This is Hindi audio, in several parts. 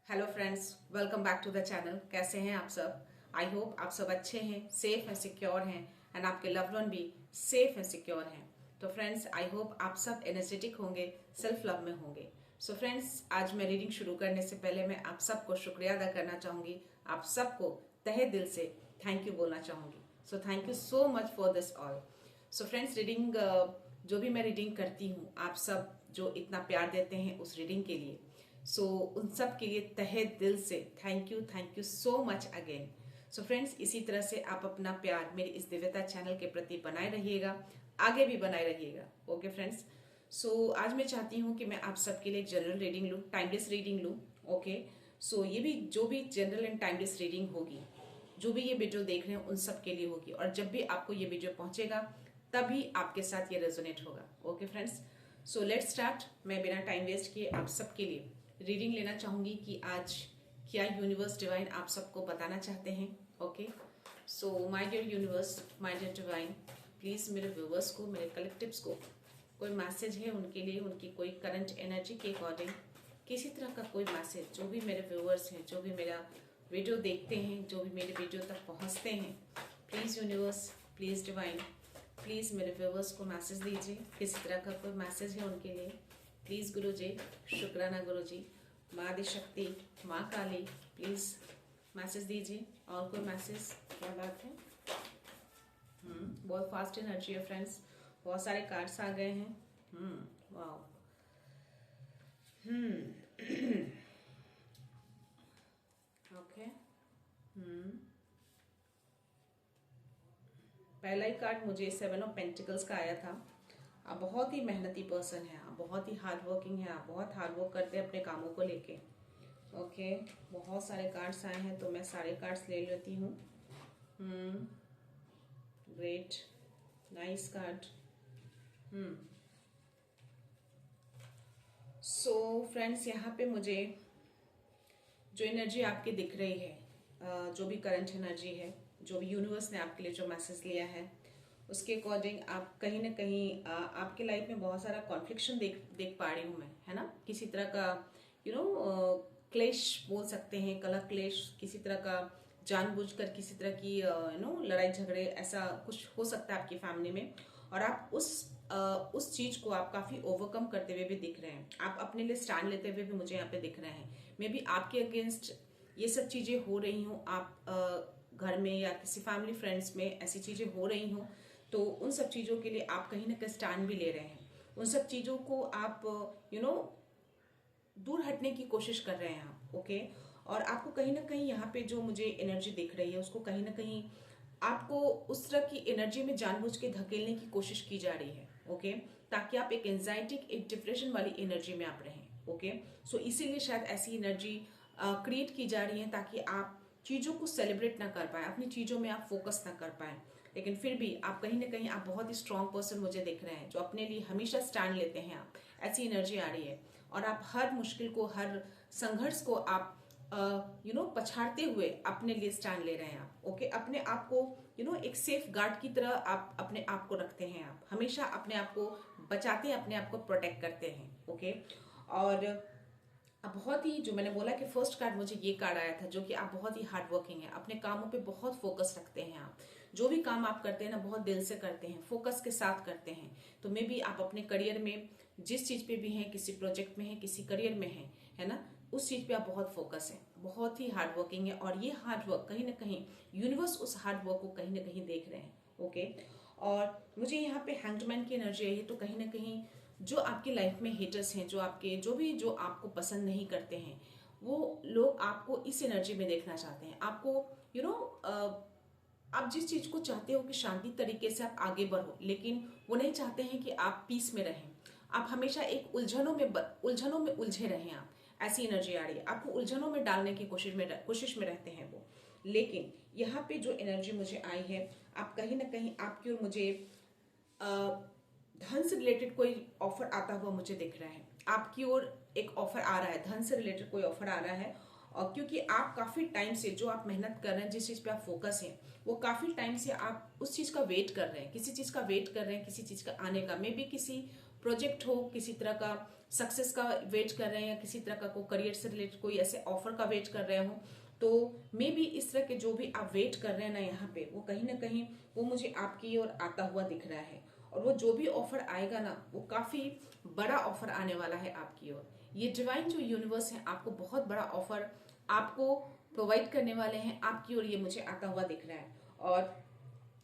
Hello friends, welcome back to the channel. कैसे हैं आप सब? आई होप आप सब अच्छे हैं, सेफ हैं, सिक्योर हैं एंड आपके लव्ड वन भी सेफ एंड सिक्योर हैं। तो फ्रेंड्स, आई होप आप सब एनर्जेटिक होंगे, सेल्फ लव में होंगे। सो फ्रेंड्स, आज मैं रीडिंग शुरू करने से पहले मैं आप सबको शुक्रिया अदा करना चाहूंगी। आप सबको तहे दिल से थैंक यू बोलना चाहूंगी। So thank you so much for this all. So friends, reading जो भी मैं रीडिंग करती हूँ, आप सब जो इतना प्यार देते हैं उस रीडिंग के लिए, सो उन सब के लिए तहे दिल से thank you so much again. So friends, इसी तरह से आप अपना प्यार मेरे इस दिव्यता चैनल के प्रति बनाए रहिएगा, आगे भी बनाए रहिएगा। ओके फ्रेंड्स, सो आज मैं चाहती हूँ कि मैं आप सबके लिए जनरल रीडिंग लूँ, टाइमलेस रीडिंग लूँ। ओके, सो ये भी जो भी जनरल एंड टाइमलेस रीडिंग होगी, जो भी ये वीडियो देख रहे हैं उन सब के लिए होगी, और जब भी आपको ये वीडियो पहुंचेगा तभी आपके साथ ये रेजोनेट होगा। Okay friends, so let's start. मैं बिना टाइम वेस्ट किए आप सबके लिए रीडिंग लेना चाहूंगी कि आज क्या यूनिवर्स डिवाइन आप सबको बताना चाहते हैं। Okay, so my dear universe, my dear divine, please मेरे व्यूवर्स को, मेरे कलेक्टिव्स को कोई मैसेज है उनके लिए, उनकी कोई करंट एनर्जी के अकॉर्डिंग किसी तरह का कोई मैसेज, जो भी मेरे व्यूवर्स हैं, जो भी मेरा वीडियो देखते हैं, जो भी मेरे वीडियो तक पहुंचते हैं, please universe, please divine, please मेरे व्यूवर्स को मैसेज दीजिए। किसी तरह का कोई मैसेज है उनके लिए, प्लीज गुरु जी, शुक्राना गुरु जी, माँ आदिशक्ति, माँ काली, प्लीज मैसेज दीजिए। और कोई मैसेज? क्या बात है, बहुत फास्ट एनर्जी है फ्रेंड्स, बहुत सारे कार्ड्स आ गए हैं। वाओ। ओके, पहला ही कार्ड मुझे 7 ऑफ पेंटिकल्स का आया था। आप बहुत ही मेहनती पर्सन हैं, आप बहुत ही हार्ड वर्किंग हैं, आप बहुत हार्ड वर्क करते हैं अपने कामों को लेके। ओके, बहुत सारे कार्ड्स आए हैं तो मैं सारे कार्ड्स ले लेती हूँ। Great, nice card. So friends, यहाँ पे मुझे जो एनर्जी आपकी दिख रही है, जो भी करंट एनर्जी है, जो भी यूनिवर्स ने आपके लिए जो मैसेज लिया है, उसके अकॉर्डिंग आप कहीं ना कहीं आपके लाइफ में बहुत सारा कॉन्फ्लिक्शन देख पा रही हूँ मैं, है ना। किसी तरह का क्लेश बोल सकते हैं, कलह क्लेश, किसी तरह का जानबूझकर किसी तरह की लड़ाई झगड़े, ऐसा कुछ हो सकता है आपकी फैमिली में। और आप उस चीज को आप काफी ओवरकम करते हुए भी दिख रहे हैं, आप अपने लिए स्टैंड लेते हुए भी मुझे यहाँ पे दिख रहे हैं। मे बी आपके अगेंस्ट ये सब चीजें हो रही हूँ, आप घर में या किसी फैमिली फ्रेंड्स में ऐसी चीजें हो रही हूँ, तो उन सब चीजों के लिए आप कहीं ना कहीं स्टैंड भी ले रहे हैं। उन सब चीजों को आप दूर हटने की कोशिश कर रहे हैं आप। ओके, और आपको कहीं ना कहीं यहाँ पे जो मुझे एनर्जी दिख रही है, उसको कहीं ना कहीं आपको उस तरह की एनर्जी में जानबूझ के धकेलने की कोशिश की जा रही है। ओके, ताकि आप एक एंजाइटिक, एक डिप्रेशन वाली एनर्जी में आप रहें। ओके, सो इसीलिए शायद ऐसी एनर्जी क्रिएट की जा रही है ताकि आप चीजों को सेलिब्रेट ना कर पाए, अपनी चीजों में आप फोकस ना कर पाए। लेकिन फिर भी आप कहीं ना कहीं आप बहुत ही स्ट्रांग पर्सन मुझे दिख रहे हैं, जो अपने लिए हमेशा स्टैंड लेते हैं। आप ऐसी एनर्जी आ रही है, और आप हर मुश्किल को, हर संघर्ष को आप पछाड़ते हुए अपने लिए स्टैंड ले रहे हैं आप। ओके, अपने आप को एक सेफ गार्ड की तरह आप अपने आप को रखते हैं, आप हमेशा अपने आप को बचाते हैं, अपने आप को प्रोटेक्ट करते हैं। ओके, और अब बहुत ही, जो मैंने बोला कि फर्स्ट कार्ड मुझे ये कार्ड आया था, जो कि आप बहुत ही हार्ड वर्किंग है, अपने कामों पे बहुत फोकस रखते हैं। आप जो भी काम आप करते हैं ना, बहुत दिल से करते हैं, फोकस के साथ करते हैं। तो मे बी आप अपने करियर में जिस चीज पे भी हैं, किसी प्रोजेक्ट में है, किसी करियर में है ना, उस चीज पे आप बहुत फोकस है, बहुत ही हार्ड वर्किंग है। और ये हार्ड वर्क कहीं ना कहीं यूनिवर्स उस हार्ड वर्क को कहीं ना कहीं देख रहे हैं। ओके, और मुझे यहाँ पे हैंगमैन की एनर्जी आई है, तो कहीं ना कहीं जो आपकी लाइफ में हेटर्स हैं, जो आपको पसंद नहीं करते हैं, वो लोग आपको इस एनर्जी में देखना चाहते हैं। आपको आप जिस चीज को चाहते हो कि शांति तरीके से आप आगे बढ़ो, लेकिन वो नहीं चाहते हैं कि आप पीस में रहें। आप हमेशा एक उलझनों में उलझे रहें। आप ऐसी एनर्जी आ रही है, आपको उलझनों में डालने की कोशिश में रहते हैं वो। लेकिन यहाँ पे जो एनर्जी मुझे आई है, आप कहीं ना कहीं आपकी और मुझे धन से रिलेटेड कोई ऑफर आता हुआ मुझे दिख रहा है। आपकी ओर एक ऑफर आ रहा है, धन से रिलेटेड कोई ऑफर आ रहा है। और क्योंकि आप काफी टाइम से जो आप मेहनत कर रहे हैं, जिस चीज पे आप फोकस हैं, वो काफी टाइम से आप उस चीज का वेट कर रहे हैं, किसी चीज का वेट कर रहे हैं, किसी चीज का आने का। मे बी किसी प्रोजेक्ट हो, किसी तरह का सक्सेस का वेट कर रहे हैं या किसी तरह का कोई करियर से रिलेटेड कोई ऐसे ऑफर का वेट कर रहे हो, तो मे बी इस तरह के जो भी आप वेट कर रहे हैं ना यहाँ पे, वो कहीं ना कहीं वो मुझे आपकी ओर आता हुआ दिख रहा है। और वो जो भी ऑफर आएगा ना, वो काफी बड़ा ऑफर आने वाला है आपकी ओर। ये डिवाइन जो यूनिवर्स है आपको बहुत बड़ा ऑफर आपको प्रोवाइड करने वाले हैं आपकी ओर, ये मुझे आता हुआ दिख रहा है। और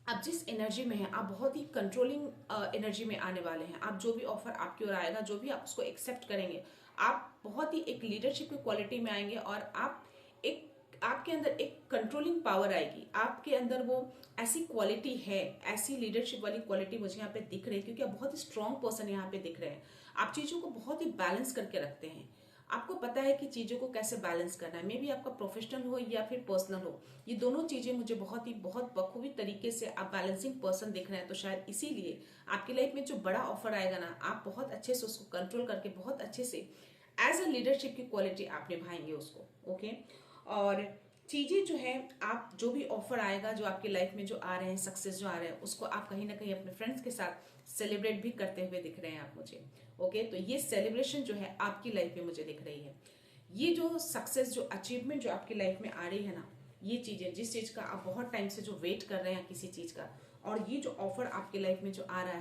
आप जिस एनर्जी में हैं, आप बहुत ही कंट्रोलिंग एनर्जी में आने वाले हैं। आप जो भी ऑफर आपकी ओर आएगा, जो भी आप उसको एक्सेप्ट करेंगे, आप बहुत ही एक लीडरशिप की क्वालिटी में आएंगे और आप एक आपके अंदर एक कंट्रोलिंग पावर आएगी। आपके अंदर वो ऐसी क्वालिटी है, ऐसी लीडरशिप वाली क्वालिटी मुझे यहाँ पे दिख रही है, क्योंकि आप बहुत ही स्ट्रांग पर्सन यहाँ पे दिख रहे हैं। आप चीजों को बहुत ही बैलेंस करके रखते हैं। आपको पता है कि चीजों को कैसे बैलेंस करना है। मे बी आपका प्रोफेशनल हो या फिर पर्सनल हो, ये दोनों चीजें मुझे बहुत बखूबी तरीके से आप बैलेंसिंग पर्सन दिख रहे हैं। तो शायद इसीलिए आपकी लाइफ में जो बड़ा ऑफर आएगा ना, आप बहुत अच्छे से उसको कंट्रोल करके बहुत अच्छे से एज अ लीडरशिप की क्वालिटी आप निभाएंगे उसको। ओके, और चीजें जो है, आप जो भी ऑफर आएगा, जो आपकी लाइफ में जो आ रहे हैं, सक्सेस जो आ रहे हैं, उसको आप कहीं ना कहीं अपने फ्रेंड्स के साथ सेलिब्रेट भी करते हुए दिख रहे हैं आप मुझे। ओके, तो ये सेलिब्रेशन जो है आपकी लाइफ में मुझे दिख रही है। ये जो सक्सेस, जो अचीवमेंट जो आपकी लाइफ में आ रही है ना, ये चीजें जिस चीज का आप बहुत टाइम से जो वेट कर रहे हैं किसी चीज का, और ये जो ऑफर आपकी लाइफ में जो आ रहा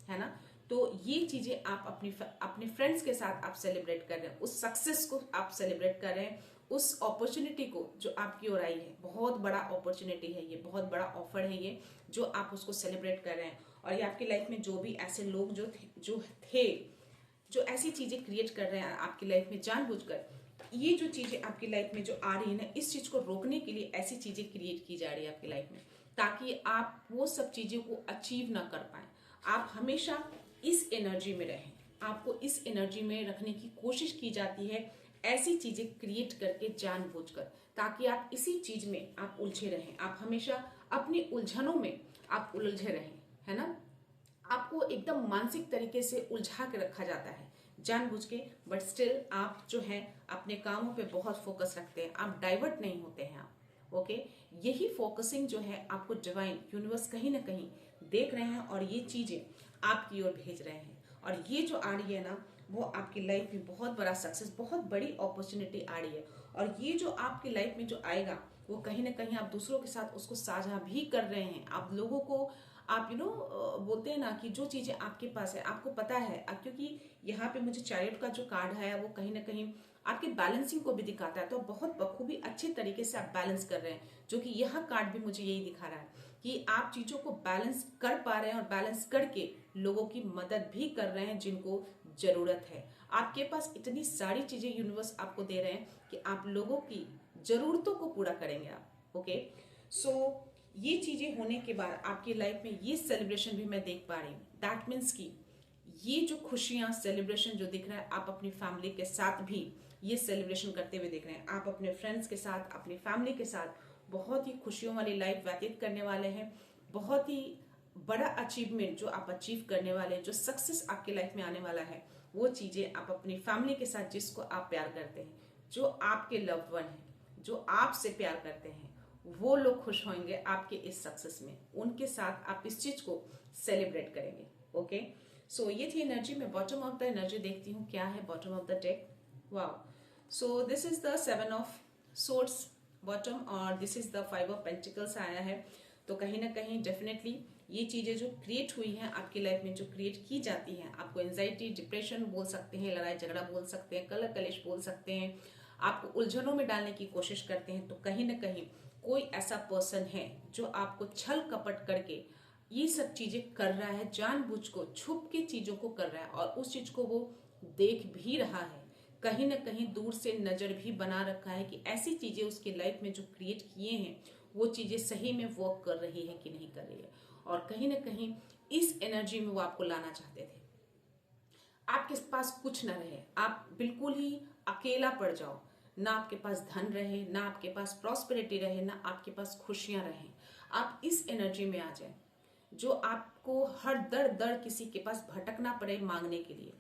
है ना, तो ये चीजें आप अपने फ्रेंड्स के साथ आप सेलिब्रेट कर रहे हैं, उस सक्सेस को आप सेलिब्रेट कर रहे हैं, उस अपॉर्चुनिटी को जो आपकी ओर आई है। बहुत बड़ा अपॉर्चुनिटी है ये, बहुत बड़ा ऑफर है ये, जो आप उसको सेलिब्रेट कर रहे हैं। और ये आपकी लाइफ में जो भी ऐसे लोग जो थे जो ऐसी चीजें क्रिएट कर रहे हैं आपकी लाइफ में जानबूझकर, ये जो चीजें आपकी लाइफ में जो आ रही है ना, इस चीज को रोकने के लिए ऐसी चीजें क्रिएट की जा रही है आपकी लाइफ में, ताकि आप वो सब चीजें को अचीव ना कर पाए। आप हमेशा इस एनर्जी में रहें, आपको इस एनर्जी में रखने की कोशिश की जाती है, ऐसी चीजें क्रिएट करके जानबूझकर, ताकि आप इसी चीज में आप उलझे रहें। आप हमेशा अपनी उलझनों में आप उलझे रहें, है ना। आपको एकदम मानसिक तरीके से उलझा के रखा जाता है जानबूझ के, बट स्टिल आप जो है अपने कामों पे बहुत फोकस रखते हैं, आप डाइवर्ट नहीं होते हैं आप। ओके, यही फोकसिंग जो है आपको डिवाइन यूनिवर्स कहीं ना कहीं देख रहे हैं, और ये चीजें आपकी ओर भेज रहे हैं। और ये जो आ रही है ना, वो आपकी लाइफ में बहुत बड़ा सक्सेस, बहुत बड़ी अपॉर्चुनिटी आ रही है। और ये जो आपकी लाइफ में जो आएगा, वो कहीं ना कहीं आप दूसरों के साथ उसको साझा भी कर रहे हैं। आप लोगों को आप बोलते हैं ना कि जो चीजें आपके पास है, आपको पता है, क्योंकि यहाँ पे मुझे चैरियट का जो कार्ड है वो कहीं ना कहीं आपके बैलेंसिंग को भी दिखाता है। तो बहुत बखूबी अच्छे तरीके से आप बैलेंस कर रहे हैं, जो कि यह कार्ड भी मुझे यही दिखा रहा है कि आप चीजों को बैलेंस कर पा रहे हैं, और बैलेंस करके लोगों की मदद भी कर रहे हैं जिनको जरूरत है। आपके पास इतनी सारी चीजें यूनिवर्स आपको दे रहे हैं कि आप लोगों की जरूरतों को पूरा करेंगे आप। ओके, सो ये चीजें होने के बाद आपकी लाइफ में ये सेलिब्रेशन भी मैं देख पा रही हूँ। दैट मीन्स कि ये जो खुशियां, सेलिब्रेशन जो दिख रहा है, आप अपनी फैमिली के साथ भी ये सेलिब्रेशन करते हुए दिख रहे हैं। आप अपने फ्रेंड्स के साथ, अपनी फैमिली के साथ बहुत ही खुशियों वाली लाइफ व्यतीत करने वाले हैं। बहुत ही बड़ा अचीवमेंट जो आप अचीव करने वाले हैं, जो सक्सेस आपकी लाइफ में आने वाला है, वो चीजें आप अपनी फैमिली के साथ, जिसको आप प्यार करते हैं, जो आपके लव्ड वन है, जो आपसे प्यार करते हैं, वो लोग खुश होंगे आपके इस सक्सेस में। उनके साथ आप इस चीज को सेलिब्रेट करेंगे। ओके, सो ये थी एनर्जी। मैं बॉटम ऑफ द एनर्जी देखती हूँ क्या है bottom of the deck. Wow, so this is the 7 of swords bottom, और this is the 5 of pentacles आया है। तो कहीं ना कहीं डेफिनेटली ये चीजें जो क्रिएट हुई हैं आपकी लाइफ में, जो क्रिएट की जाती हैं, आपको एंजाइटी, डिप्रेशन बोल सकते हैं, लड़ाई झगड़ा बोल सकते हैं, कलह कलेश बोल सकते हैं, आपको उलझनों में डालने की कोशिश करते हैं, तो कहीं ना कहीं कोई ऐसा पर्सन है जो आपको छल कपट करके ये सब चीजें कर रहा है, जानबूझ को छुप के चीजों को कर रहा है, और उस चीज को वो देख भी रहा है, कहीं ना कहीं दूर से नजर भी बना रखा है कि ऐसी चीजें उसकी लाइफ में जो क्रिएट किए हैं, वो चीजें सही में वर्क कर रही है कि नहीं कर रही है। और कहीं ना कहीं इस एनर्जी में वो आपको लाना चाहते थे। आपके पास कुछ ना रहे, आप बिल्कुल ही अकेला पड़ जाओ, ना आपके पास धन रहे, ना आपके पास प्रॉस्पेरिटी रहे, ना आपके पास खुशियां रहे। आप इस एनर्जी में आ जाए जो आपको हर दर दर किसी के पास भटकना पड़े मांगने के लिए,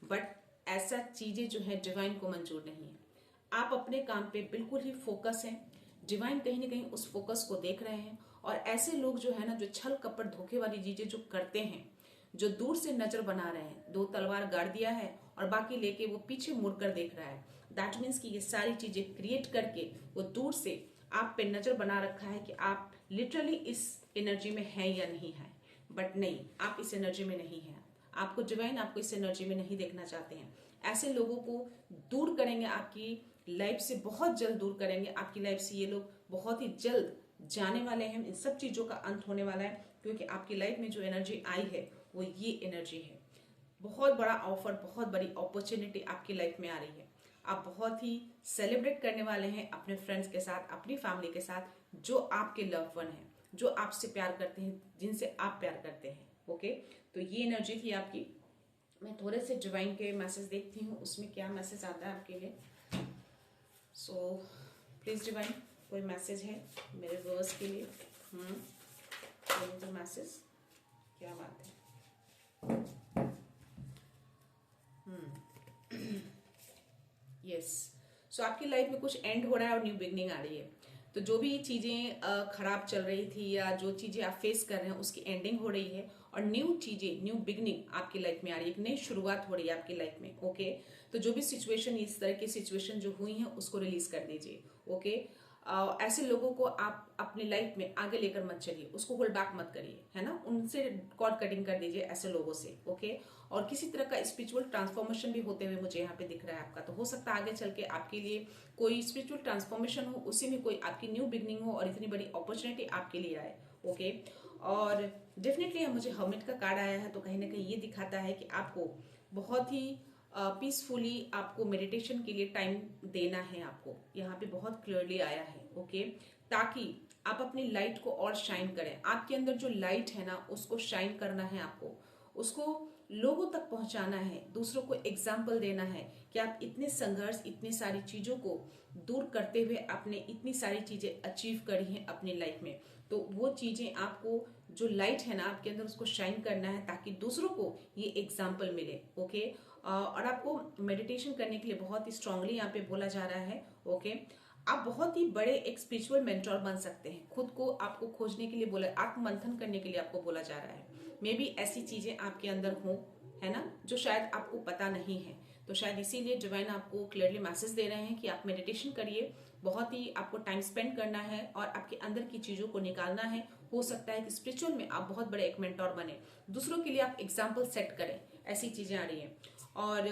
बट ऐसा चीजें जो है डिवाइन को मंजूर नहीं है। आप अपने काम पे बिल्कुल ही फोकस हैं, डिवाइन कहीं ना कहीं उस फोकस को देख रहे हैं। और ऐसे लोग जो है ना, जो छल कपट धोखे वाली चीजें जो करते हैं, जो दूर से नजर बना रहे हैं, दो तलवार गाड़ दिया है और बाकी लेके वो पीछे मुड़कर देख रहा है। दैट मीन्स कि ये सारी चीजें क्रिएट करके वो दूर से आप पे नजर बना रखा है कि आप लिटरली इस एनर्जी में हैं या नहीं है। बट नहीं, आप इस एनर्जी में नहीं हैं। आपको डिवाइन आपको इस एनर्जी में नहीं देखना चाहते हैं। ऐसे लोगों को दूर करेंगे, आपकी लाइफ से बहुत जल्द दूर करेंगे। आपकी लाइफ से ये लोग बहुत ही जल्द जाने वाले हैं। इन सब चीजों का अंत होने वाला है, क्योंकि आपकी लाइफ में जो एनर्जी आई है वो ये एनर्जी है। बहुत बड़ा ऑफर, बहुत बड़ी अपॉर्चुनिटी आपकी लाइफ में आ रही है। आप बहुत ही सेलिब्रेट करने वाले हैं अपने फ्रेंड्स के साथ, अपनी फैमिली के साथ, जो आपके लव वन है, जो आपसे प्यार करते हैं, जिनसे आप प्यार करते हैं। ओके, तो ये एनर्जी थी आपकी। मैं थोड़े से डिवाइन के मैसेज देखती हूँ, उसमें क्या मैसेज आता है आपके लिए। सो प्लीज डिवाइन, कोई मैसेज है मेरे व्यूअर्स के लिए? मैसेज, क्या बात है। यस, सो आपकी लाइफ में कुछ एंड हो रहा है और न्यू बिगनिंग आ रही है। तो जो भी चीजें खराब चल रही थी या जो चीजें आप फेस कर रहे हैं उसकी एंडिंग हो रही है और न्यू चीजें, न्यू बिगनिंग आपकी लाइफ में आ रही है। एक नई शुरुआत हो रही है आपकी लाइफ में। ओके, तो जो भी सिचुएशन, इस तरह की सिचुएशन जो हुई है उसको रिलीज कर दीजिए। ओके, ऐसे लोगों को आप अपनी लाइफ में आगे लेकर मत चलिए, उसको होल्ड बैक मत करिए, है ना। उनसे कॉर्ड कटिंग कर दीजिए ऐसे लोगों से। ओके, और किसी तरह का स्पिरिचुअल ट्रांसफॉर्मेशन भी होते हुए मुझे यहाँ पे दिख रहा है आपका। तो हो सकता है आगे चल के आपके लिए कोई स्पिरिचुअल ट्रांसफॉर्मेशन हो, उसी में कोई आपकी न्यू बिगनिंग हो और इतनी बड़ी अपॉर्चुनिटी आपके लिए आए। ओके, और डेफिनेटली मुझे हर्मिट का कार्ड आया है, तो कहीं ना कहीं ये दिखाता है कि आपको बहुत ही पीसफुली आपको मेडिटेशन के लिए टाइम देना है। आपको यहाँ पे बहुत क्लियरली आया है। ओके, ताकि आप अपनी लाइट को और शाइन करें। आपके अंदर जो लाइट है ना, उसको शाइन करना है आपको, उसको लोगों तक पहुंचाना है, दूसरों को एग्जाम्पल देना है कि आप इतने संघर्ष, इतनी सारी चीजों को दूर करते हुए आपने इतनी सारी चीजें अचीव करी हैं अपनी लाइफ में। तो वो चीजें आपको, जो लाइट है ना आपके अंदर, उसको शाइन करना है ताकि दूसरों को ये एग्जाम्पल मिले। ओके, और आपको मेडिटेशन करने के लिए बहुत ही स्ट्रांगली यहाँ पे बोला जा रहा है। ओके, आप बहुत ही बड़े एक स्पिरिचुअल मेंटोर बन सकते हैं। खुद को आपको खोजने के लिए बोला, आत्ममंथन करने के लिए आपको बोला जा रहा है। मे बी ऐसी चीजें आपके अंदर हों, है ना, जो शायद आपको पता नहीं है। तो शायद इसीलिए डिवाइन आपको क्लियरली मैसेज दे रहे हैं कि आप मेडिटेशन करिए। बहुत ही आपको टाइम स्पेंड करना है और आपके अंदर की चीजों को निकालना है। हो सकता है कि स्पिरिचुअल में आप बहुत बड़े एक मेंटोर बने, दूसरों के लिए आप एग्जाम्पल सेट करें। ऐसी चीजें आ रही हैं। और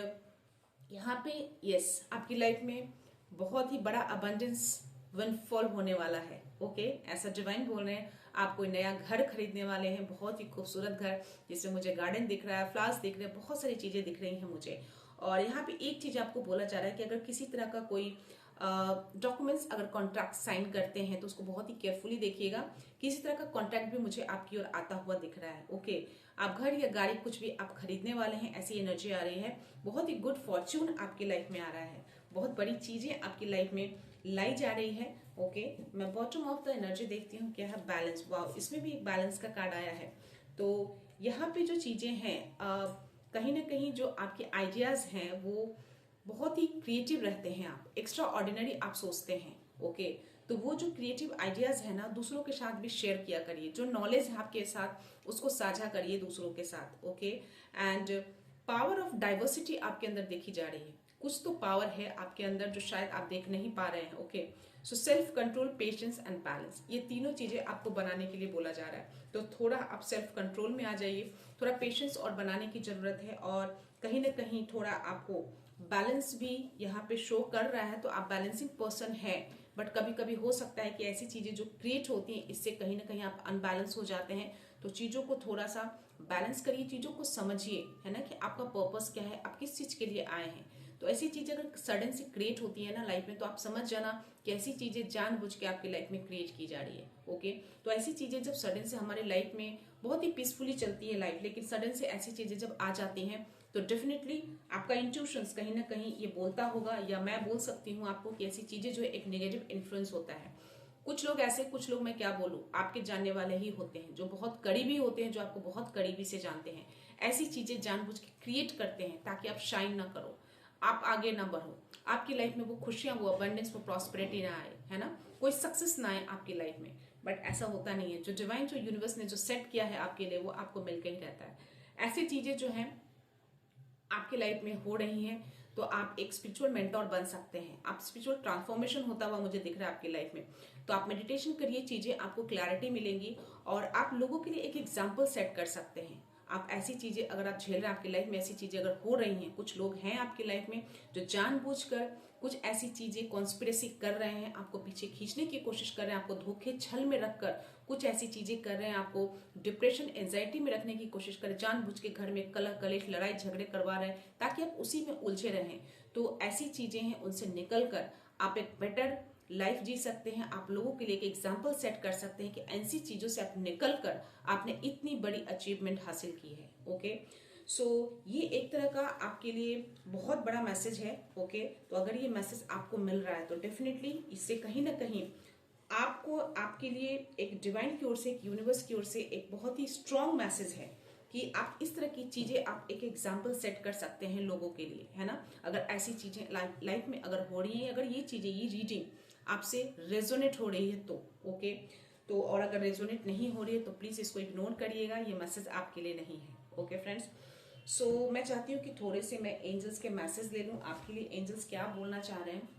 यहाँ पे यस, आपकी लाइफ में बहुत ही बड़ा अबंडेंस विंडफॉल होने वाला है। ओके, ऐसा डिवाइन बोल रहे हैं। आप कोई नया घर खरीदने वाले हैं, बहुत ही खूबसूरत घर, जिसमें मुझे गार्डन दिख रहा है, फ्लावर्स दिख रहे हैं, बहुत सारी चीजें दिख रही हैं मुझे। और यहाँ पे एक चीज आपको बोला जा रहा है कि अगर किसी तरह का कोई डॉक्यूमेंट्स, अगर कॉन्ट्रैक्ट साइन करते हैं तो उसको बहुत ही केयरफुली देखिएगा। किसी तरह का कॉन्ट्रैक्ट भी मुझे आपकी ओर आता हुआ दिख रहा है। ओके, आप घर या गाड़ी कुछ भी आप खरीदने वाले हैं, ऐसी एनर्जी आ रही है। बहुत ही गुड फॉर्च्यून आपकी लाइफ में आ रहा है, बहुत बड़ी चीजें आपकी लाइफ में लाई जा रही है। ओके, मैं बॉटम ऑफ द एनर्जी देखती हूँ, क्या है, बैलेंस। वाओ, इसमें भी एक बैलेंस का कार्ड आया है। तो यहाँ पे जो चीजें हैं, कहीं ना कहीं जो आपके आइडियाज हैं वो बहुत ही क्रिएटिव रहते हैं। आप एक्स्ट्रा ऑर्डिनरी आप सोचते हैं। ओके, तो वो जो क्रिएटिव आइडियाज है ना, दूसरों के साथ भी शेयर किया करिए। जो नॉलेज है आपके साथ, उसको साझा करिए दूसरों के साथ। Okay, and power of diversity आपके अंदर देखी जा रही है। कुछ तो पावर है आपके अंदर जो शायद आप देख नहीं पा रहे हैं। Okay, so self control, patience and balance, ये तीनों चीजें आपको बनाने के लिए बोला जा रहा है। तो थोड़ा आप सेल्फ कंट्रोल में आ जाइए, थोड़ा पेशेंस और बनाने की जरूरत है, और कहीं ना कहीं थोड़ा आपको बैलेंस भी यहाँ पे शो कर रहा है। तो आप बैलेंसिंग पर्सन है, बट कभी कभी हो सकता है कि ऐसी चीजें जो क्रिएट होती हैं, इससे कहीं ना कहीं आप अनबैलेंस हो जाते हैं। तो चीजों को थोड़ा सा बैलेंस करिए, चीजों को समझिए, है ना, कि आपका पर्पस क्या है, आप किस चीज के लिए आए हैं। तो ऐसी चीजें अगर सडन से क्रिएट होती है ना लाइफ में, तो आप समझ जाना कि ऐसी चीजें जानबूझ के आपकी लाइफ में क्रिएट की जा रही है। ओके, तो ऐसी चीजें जब सडन से हमारी लाइफ में, बहुत ही पीसफुली चलती है लाइफ, लेकिन सडन से ऐसी चीजें जब आ जाती हैं, तो डेफिनेटली आपका इंट्यूशंस कहीं ना कहीं ये बोलता होगा, या मैं बोल सकती हूँ आपको, कि ऐसी चीजें जो है एक नेगेटिव इन्फ्लुएंस होता है। कुछ लोग ऐसे, कुछ लोग, मैं क्या बोलूं, आपके जानने वाले ही होते हैं, जो बहुत करीबी होते हैं, जो आपको बहुत करीबी से जानते हैं। ऐसी चीजें जानबूझ के क्रिएट करते हैं ताकि आप शाइन ना करो, आप आगे ना बढ़ो, आपकी लाइफ में वो खुशियां, वो अबंडेंस, वो प्रॉस्पेरिटी ना आए, है ना, कोई सक्सेस ना आए आपकी लाइफ में। बट ऐसा होता नहीं है। जो डिवाइन, जो यूनिवर्स ने जो सेट किया है आपके लिए, वो आपको मिलकर ही रहता है। ऐसी चीजें जो है आपके लाइफ में हो रही हैं, तो आप एक स्पिरिचुअल मेंटोर बन सकते हैं। आप स्पिरिचुअल ट्रांसफॉर्मेशन होता हुआ मुझे दिख रहा है आपकी लाइफ में। तो आप मेडिटेशन करिए, चीजें आपको क्लैरिटी मिलेंगी और आप लोगों के लिए एक एग्जाम्पल सेट कर सकते हैं। आप ऐसी चीजें अगर आप झेल रहे हैं, आपकी लाइफ में ऐसी चीजें अगर हो रही हैं, कुछ लोग हैं आपकी लाइफ में जो जानबूझकर कुछ ऐसी चीजें कॉन्स्पिरेसी कर रहे हैं, आपको पीछे खींचने की कोशिश कर रहे हैं, आपको धोखे छल में रखकर कुछ ऐसी चीजें कर रहे हैं, आपको डिप्रेशन एंजाइटी में रखने की कोशिश कर रहे हैं, जानबूझ के घर में कलह कलेश लड़ाई झगड़े करवा रहे हैं ताकि आप उसी में उलझे रहें। तो ऐसी चीजें हैं, उनसे निकल कर आप एक बेटर लाइफ जी सकते हैं। आप लोगों के लिए एक एग्जाम्पल सेट कर सकते हैं कि ऐसी चीजों से आप निकल कर आपने इतनी बड़ी अचीवमेंट हासिल की है। ओके, सो ये एक तरह का आपके लिए बहुत बड़ा मैसेज है। ओके, तो अगर ये मैसेज आपको मिल रहा है तो डेफिनेटली इससे कहीं ना कहीं आपको, आपके लिए एक डिवाइन की ओर से, एक यूनिवर्स की ओर से एक बहुत ही स्ट्रॉन्ग मैसेज है कि आप इस तरह की चीजें, आप एक एग्जाम्पल सेट कर सकते हैं लोगों के लिए, है ना। अगर ऐसी चीजें लाइफ में अगर हो रही है, अगर ये चीजें, ये रीडिंग आपसे रेजोनेट हो रही है तो ओके, तो और अगर रेजोनेट नहीं हो रही है तो प्लीज इसको इग्नोर करिएगा, ये मैसेज आपके लिए नहीं है। ओके फ्रेंड्स, सो मैं चाहती हूँ कि थोड़े से मैं एंजल्स के मैसेज ले लूँ आपके लिए, एंजल्स क्या बोलना चाह रहे हैं।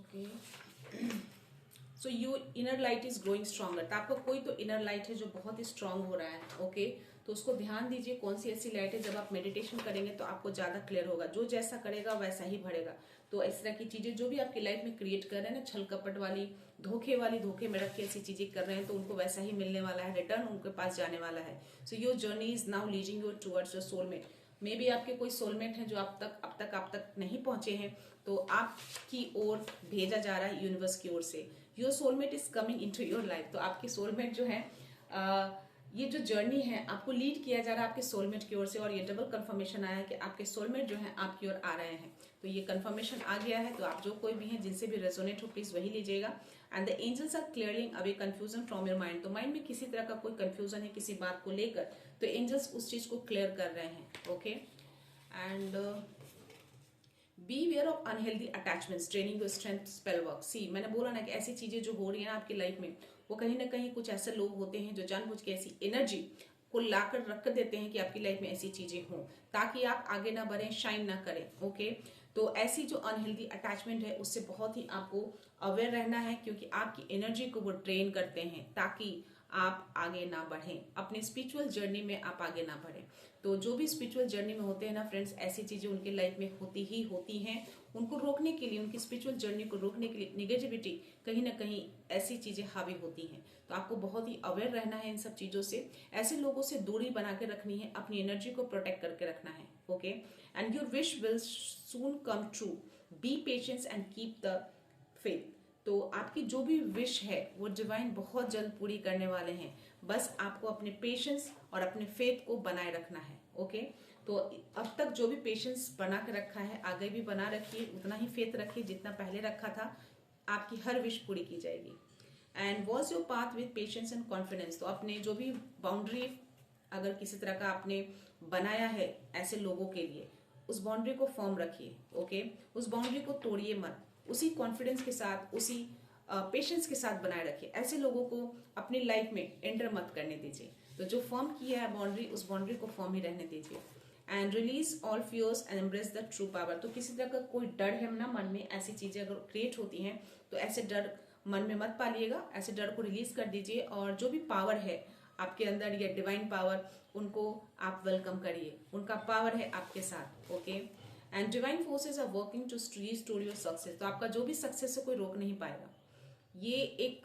Okay, so you inner light is growing stronger. तो आपका कोई तो इनर लाइट है जो बहुत ही स्ट्रांग हो रहा है। ओके, तो उसको ध्यान दीजिए कौन सी ऐसी लाइट है, जब आप मेडिटेशन करेंगे तो आपको ज्यादा क्लियर होगा, जो जैसा करेगा वैसा ही बढ़ेगा। तो इस तरह की चीजें जो भी आपकी लाइफ में क्रिएट कर रहे हैं ना, छल कपट वाली, धोखे में रख के ऐसी चीजें कर रहे हैं, तो उनको वैसा ही मिलने वाला है, रिटर्न उनके पास जाने वाला है। So your journey is now leading you towards your soulmate. May be आपके कोई सोलमेट है जो आप तक नहीं पहुंचे हैं, तो आपकी ओर भेजा जा रहा है यूनिवर्स की ओर से। Your soulmate is coming into your life. तो आपकी सोलमेट जो है, ये जो जर्नी है आपको लीड किया जा रहा है आपके सोलमेट की ओर से, और ये डबल कंफर्मेशन आया है कि आपके सोलमेट जो है आपकी ओर आ रहे हैं। तो ये कंफर्मेशन आ गया है, तो आप जो कोई भी हैं जिनसे भी रेजोनेट हो प्लीज वही लीजिएगा। And the angels are clearing away confusion from your mind. तो माइंड में किसी तरह का कोई कंफ्यूजन है किसी बात को लेकर, तो एंजल्स उस चीज को क्लियर कर रहे हैं। Okay, and beware of unhealthy attachments training your strength spell work. See, मैंने बोला ना कि ऐसी चीजें जो हो रही है ना आपकी लाइफ में, वो कहीं ना कहीं कुछ ऐसे लोग होते हैं जो जानबूझ के ऐसी एनर्जी को लाकर रख कर देते हैं कि आपकी लाइफ में ऐसी चीजें हों ताकि आप आगे ना बढ़ें, शाइन ना करें। ओके, तो ऐसी जो अनहेल्दी अटैचमेंट है उससे बहुत ही आपको अवेयर रहना है, क्योंकि आपकी एनर्जी को वो ड्रेन करते हैं ताकि आप आगे ना बढ़ें, अपने स्पिरिचुअल जर्नी में आप आगे ना बढ़ें। तो जो भी स्पिरिचुअल जर्नी में होते हैं ना फ्रेंड्स, ऐसी चीजें उनके लाइफ में होती ही होती हैं। उनको रोकने के लिए, उनकी स्पिरिचुअल जर्नी को रोकने के लिए निगेटिविटी कहीं ना कहीं ऐसी चीजें हावी होती हैं। तो आपको बहुत ही अवेयर रहना है इन सब चीजों से, ऐसे लोगों से दूरी बना के रखनी है, अपनी एनर्जी को प्रोटेक्ट करके रखना है। Okay, and your wish will soon come true, B patience and keep the faith. तो आपकी जो भी विश है वो डिवाइन बहुत जल्द पूरी करने वाले हैं, बस आपको अपने पेशेंस और अपने फेथ को बनाए रखना है। ओके, तो अब तक जो भी पेशेंस बना के रखा है आगे भी बना रखिए, उतना ही फेथ रखिए जितना पहले रखा था, आपकी हर विश पूरी की जाएगी। And was your path with patience and confidence. तो अपने जो भी बाउंड्री अगर किसी तरह का आपने बनाया है ऐसे लोगों के लिए, उस बाउंड्री को फॉर्म रखिए। ओके, उस बाउंड्री को तोड़िए मत, उसी कॉन्फिडेंस के साथ, उसी पेशेंस के साथ बनाए रखिए। ऐसे लोगों को अपनी लाइफ में एंटर मत करने दीजिए। तो जो फॉर्म किया है बाउंड्री, उस बाउंड्री को फॉर्म ही रहने दीजिए। And release all fears and embrace the true power. तो किसी तरह का कोई डर है ना मन में, ऐसी चीजें अगर क्रिएट होती हैं तो ऐसे डर मन में मत पालिएगा, ऐसे डर को रिलीज कर दीजिए, और जो भी पावर है आपके अंदर या डिवाइन पावर, उनको आप वेलकम करिए, उनका पावर है आपके साथ। Okay, and divine forces are working to restore your success. तो आपका जो भी सक्सेस है कोई रोक नहीं पाएगा। ये एक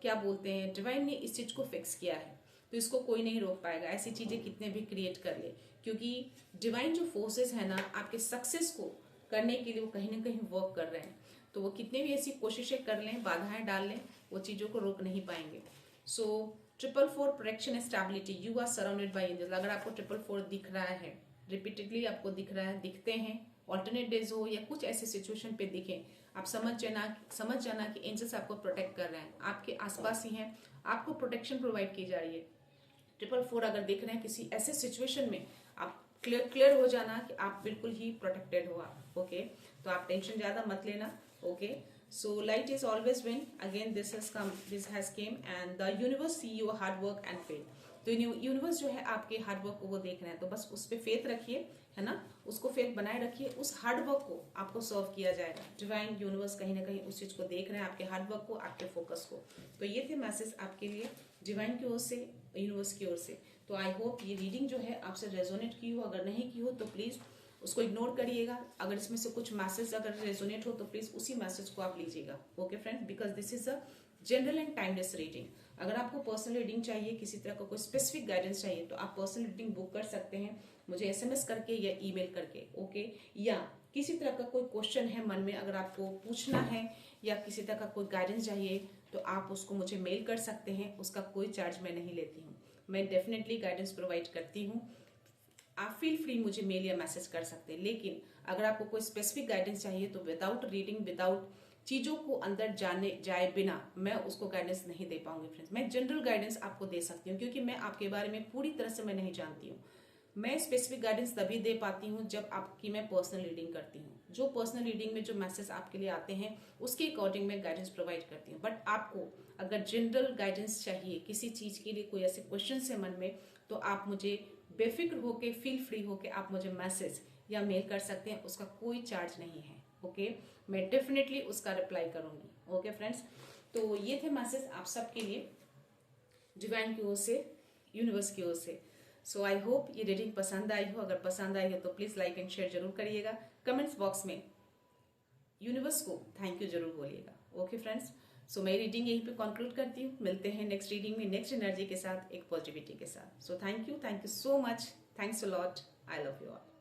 क्या बोलते हैं, डिवाइन ने इस चीज को फिक्स किया है, तो इसको कोई नहीं रोक पाएगा, ऐसी चीजें कितने भी क्रिएट कर ले, क्योंकि डिवाइन जो फोर्सेस है ना आपके सक्सेस को करने के लिए वो कहीं ना कहीं वर्क कर रहे हैं। तो वो कितने भी ऐसी कोशिशें कर लें, बाधाएं डाल लें, वो चीजों को रोक नहीं पाएंगे। So 444 protection and stability, you are surrounded by angels. अगर आपको 444 दिख रहा है, रिपीटेडली आपको दिख रहा है, दिखते हैं, ऑल्टरनेट डेज हो या कुछ ऐसे सिचुएशन पे दिखे, आप समझ जाना कि एंजल्स आपको प्रोटेक्ट कर रहे हैं, आपके आसपास ही हैं, आपको प्रोटेक्शन प्रोवाइड की जा रही है। 444 अगर देख रहे हैं किसी ऐसे सिचुएशन में, आप क्लियर हो जाना कि आप बिल्कुल ही प्रोटेक्टेड हो आप। ओके, तो आप टेंशन ज्यादा मत लेना। Okay, so light is always win, again this has came and the universe see your hard work and faith। तो यूनिवर्स जो है आपके हार्ड वर्क को वो देख रहे हैं, तो बस उस पर फेथ रखिए, है ना, उसको फेथ बनाए रखिए, उस हार्ड वर्क को आपको सर्व किया जाएगा। डिवाइन यूनिवर्स कहीं ना कहीं उस चीज को देख रहे हैं, आपके हार्ड वर्क को, आपके फोकस को। तो ये थे मैसेज आपके लिए डिवाइन की ओर से, यूनिवर्स की ओर से। तो आई होप ये रीडिंग जो है आपसे रेजोनेट की हो, अगर नहीं की हो तो प्लीज उसको इग्नोर करिएगा। अगर इसमें से कुछ मैसेज अगर रेजोनेट हो तो प्लीज उसी मैसेज को आप लीजिएगा। Okay friends, because this is a general and timeless reading. अगर आपको पर्सनल रीडिंग चाहिए, किसी तरह का कोई स्पेसिफिक गाइडेंस चाहिए, तो आप पर्सनल रीडिंग बुक कर सकते हैं मुझे SMS करके या ईमेल करके। ओके, या किसी तरह का कोई क्वेश्चन है मन में, अगर आपको पूछना है या किसी तरह का कोई गाइडेंस चाहिए, तो आप उसको मुझे मेल कर सकते हैं। उसका कोई चार्ज मैं नहीं लेती हूँ, मैं डेफिनेटली गाइडेंस प्रोवाइड करती हूँ। आप फील फ्री मुझे मेल या मैसेज कर सकते हैं। लेकिन अगर आपको कोई स्पेसिफिक गाइडेंस चाहिए तो विदाउट रीडिंग, विदाउट चीज़ों को अंदर जाने जाए बिना मैं उसको गाइडेंस नहीं दे पाऊंगी फ्रेंड्स। मैं जनरल गाइडेंस आपको दे सकती हूँ, क्योंकि मैं आपके बारे में पूरी तरह से मैं नहीं जानती हूँ। मैं स्पेसिफिक गाइडेंस तभी दे पाती हूँ जब आपकी मैं पर्सनल रीडिंग करती हूँ। जो पर्सनल रीडिंग में जो मैसेज आपके लिए आते हैं उसके अकॉर्डिंग मैं गाइडेंस प्रोवाइड करती हूँ। बट आपको अगर जनरल गाइडेंस चाहिए किसी चीज़ के लिए, कोई ऐसे क्वेश्चन है मन में, तो आप मुझे बेफिक्र होके, फील फ्री होके आप मुझे मैसेज या मेल कर सकते हैं। उसका कोई चार्ज नहीं है। ओके, मैं डेफिनेटली उसका रिप्लाई करूंगी। ओके फ्रेंड्स, तो ये थे मैसेज आप सबके लिए डिवाइन की ओर से, यूनिवर्स की ओर से। सो आई होप ये रीडिंग पसंद आई हो। अगर पसंद आई हो तो प्लीज लाइक एंड शेयर जरूर करिएगा। कमेंट्स बॉक्स में यूनिवर्स को थैंक यू जरूर बोलिएगा। ओके फ्रेंड्स, सो मैं रीडिंग यहीं पे कंक्लूड करती हूँ। मिलते हैं नेक्स्ट रीडिंग में, नेक्स्ट एनर्जी के साथ, एक पॉजिटिविटी के साथ। So thank you so much, thanks a lot, I love you all.